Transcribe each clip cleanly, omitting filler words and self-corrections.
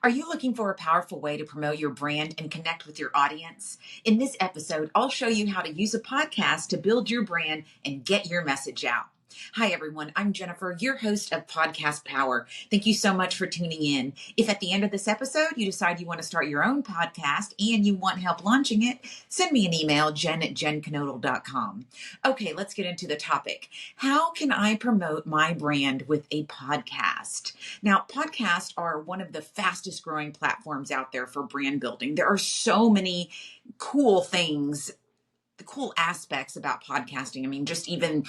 Are you looking for a powerful way to promote your brand and connect with your audience? In this episode, I'll show you how to use a podcast to build your brand and get your message out. Hi, everyone. I'm Jennifer, your host of Podcast Power. Thank you so much for tuning in. If at the end of this episode you decide you want to start your own podcast and you want help launching it, send me an email, jen@jenknoedl.com. Okay, let's get into the topic. How can I promote my brand with a podcast? Now, podcasts are one of the fastest growing platforms out there for brand building. There are so many cool things, the cool aspects about podcasting. I mean, just even,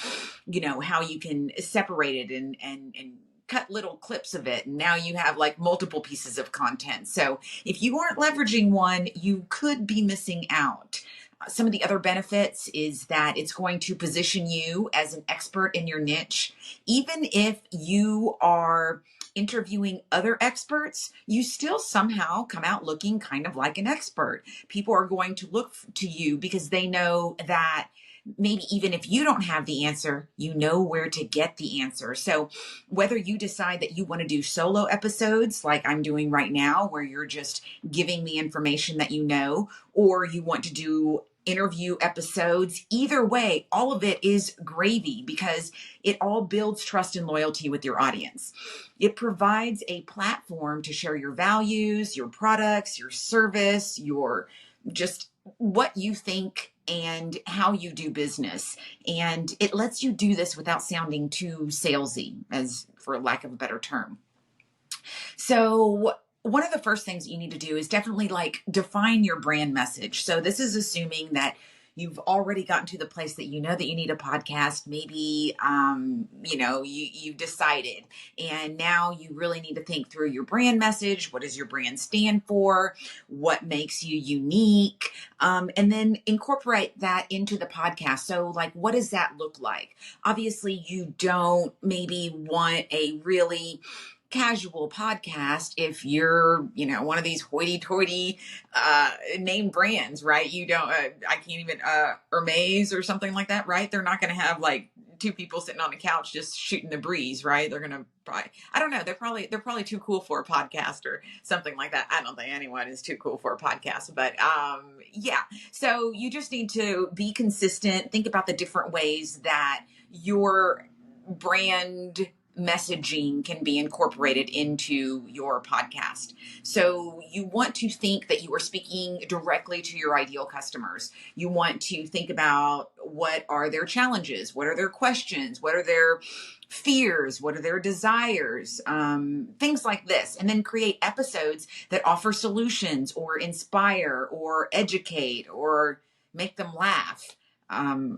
how you can separate it and cut little clips of it. And now you have like multiple pieces of content. So if you aren't leveraging one, you could be missing out. Some of the other benefits is that it's going to position you as an expert in your niche. Even if you are interviewing other experts, you still somehow come out looking kind of like an expert. People are going to look to you because they know that maybe even if you don't have the answer, you know where to get the answer. So whether you decide that you want to do solo episodes like I'm doing right now, where you're just giving the information that you know, or you want to do interview episodes, either way, all of it is gravy because it all builds trust and loyalty with your audience. It provides a platform to share your values, your products, your service, your just what you think and how you do business. And it lets you do this without sounding too salesy, as for lack of a better term. So one of the first things you need to do is definitely define your brand message. So this is assuming that you've already gotten to the place that you know that you need a podcast. Maybe, you've decided, and now you really need to think through your brand message. What does your brand stand for? What makes you unique? And then incorporate that into the podcast. So what does that look like? Obviously, you don't maybe want a really casual podcast if you're, one of these hoity-toity name brands, right? You don't, I can't even, Hermes or something like that, right? They're not going to have two people sitting on the couch just shooting the breeze, right? They're going to probably, I don't know, they're probably too cool for a podcast or something like that. I don't think anyone is too cool for a podcast, but yeah. So you just need to be consistent. Think about the different ways that your brand messaging can be incorporated into your podcast. So you want to think that you are speaking directly to your ideal customers. You want to think about what are their challenges, what are their questions, what are their fears, what are their desires, things like this, and then create episodes that offer solutions or inspire or educate or make them laugh. I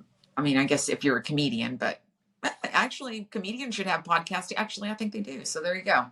guess if you're a comedian, but actually, comedians should have podcasts. Actually, I think they do. So there you go.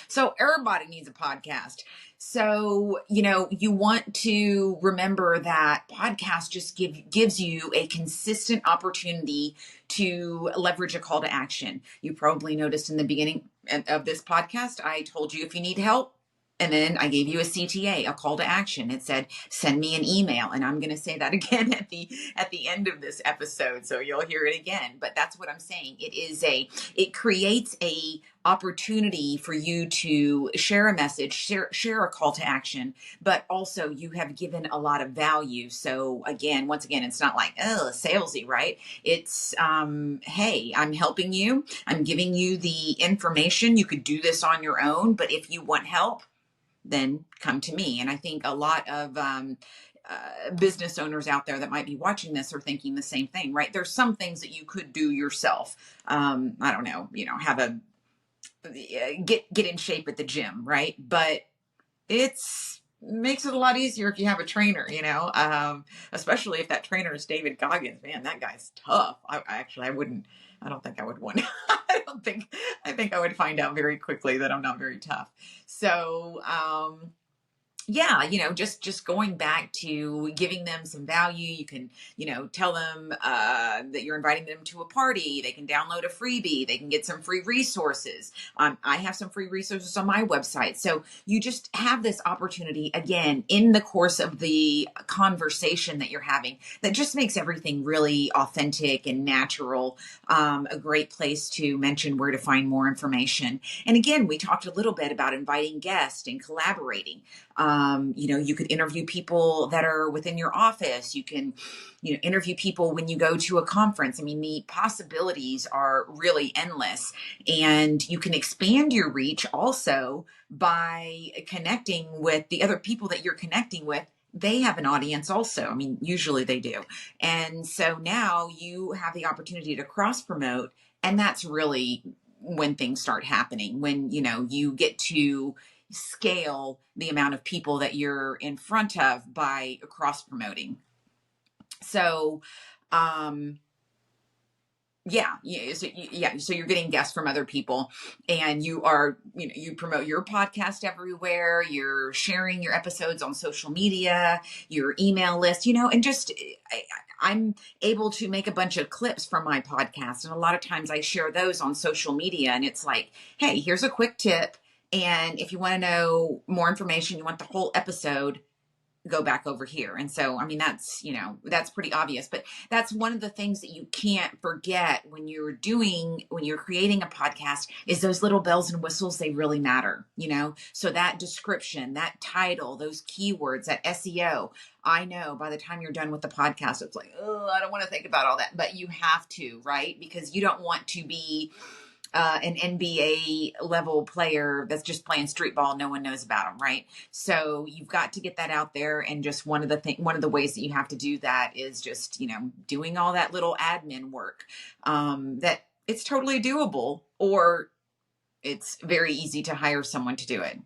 So everybody needs a podcast. So, you want to remember that podcast just gives you a consistent opportunity to leverage a call to action. You probably noticed in the beginning of this podcast, I told you if you need help, and then I gave you a CTA, a call to action. It said, send me an email. And I'm going to say that again at the end of this episode. So you'll hear it again. But that's what I'm saying. It creates a opportunity for you to share a message, share a call to action, but also you have given a lot of value. So once again, it's not salesy, right? It's, hey, I'm helping you. I'm giving you the information. You could do this on your own, but if you want help, then come to me. And I think a lot of business owners out there that might be watching this are thinking the same thing, right? There's some things that you could do yourself. I don't know, have get in shape at the gym, right? But makes it a lot easier if you have a trainer, especially if that trainer is David Goggins. Man, that guy's tough. I don't think I would want. I think I would find out very quickly that I'm not very tough. So, Yeah, just going back to giving them some value. You can, tell them that you're inviting them to a party. They can download a freebie. They can get some free resources. I have some free resources on my website. So you just have this opportunity again in the course of the conversation that you're having that just makes everything really authentic and natural. A great place to mention where to find more information. And again, we talked a little bit about inviting guests and collaborating. You could interview people that are within your office. You can, interview people when you go to a conference. I mean, the possibilities are really endless, and you can expand your reach also by connecting with the other people that you're connecting with. They have an audience also. I mean, usually they do. And so now you have the opportunity to cross promote, and that's really when things start happening, when, you get to scale the amount of people that you're in front of by cross promoting. So, um, so you're getting guests from other people, and you are, you promote your podcast everywhere. You're sharing your episodes on social media, your email list, and just, I'm able to make a bunch of clips from my podcast. And a lot of times I share those on social media, and it's like, hey, here's a quick tip. And if you want to know more information, you want the whole episode, go back over here. And so, I mean, that's pretty obvious, but that's one of the things that you can't forget when you're creating a podcast is those little bells and whistles. They really matter, so that description, that title, those keywords, that SEO, I know by the time you're done with the podcast, it's like, oh, I don't want to think about all that, but you have to, right? Because you don't want to be an NBA level player that's just playing street ball. No one knows about him, right? So you've got to get that out there. And just one of the ways that you have to do that is just, doing all that little admin work, that it's totally doable, or it's very easy to hire someone to do it.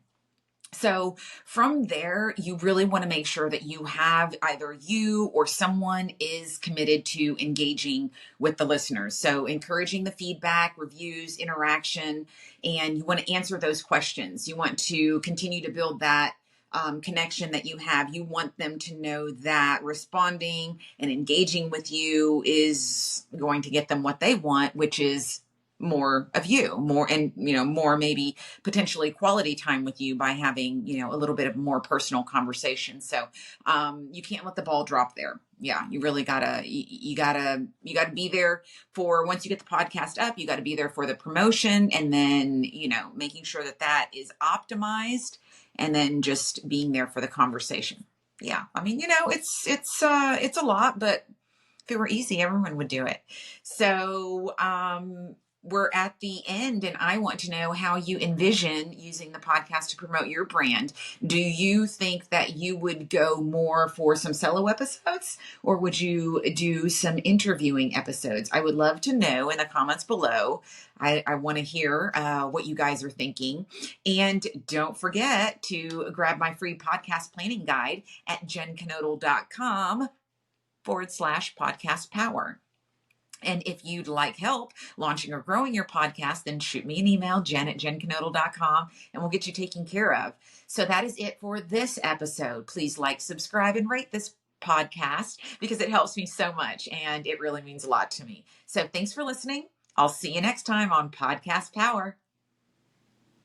So from there, you really want to make sure that you have either you or someone is committed to engaging with the listeners. So encouraging the feedback, reviews, interaction, and you want to answer those questions. You want to continue to build that connection that you have. You want them to know that responding and engaging with you is going to get them what they want, which is more of you, more maybe potentially quality time with you by having, a little bit of more personal conversation. So you can't let the ball drop there. Yeah, you really gotta, you gotta be there for, once you get the podcast up, you gotta be there for the promotion, and then, making sure that is optimized, and then just being there for the conversation. Yeah. I mean, it's a lot, but if it were easy, everyone would do it. So, we're at the end, and I want to know how you envision using the podcast to promote your brand. Do you think that you would go more for some solo episodes, or would you do some interviewing episodes? I would love to know in the comments below. I want to hear what you guys are thinking. And don't forget to grab my free podcast planning guide at jenknoedl.com/podcast power. And if you'd like help launching or growing your podcast, then shoot me an email, jen@jenknoedl.com, and we'll get you taken care of. So that is it for this episode. Please like, subscribe, and rate this podcast because it helps me so much, and it really means a lot to me. So thanks for listening. I'll see you next time on Podcast Power.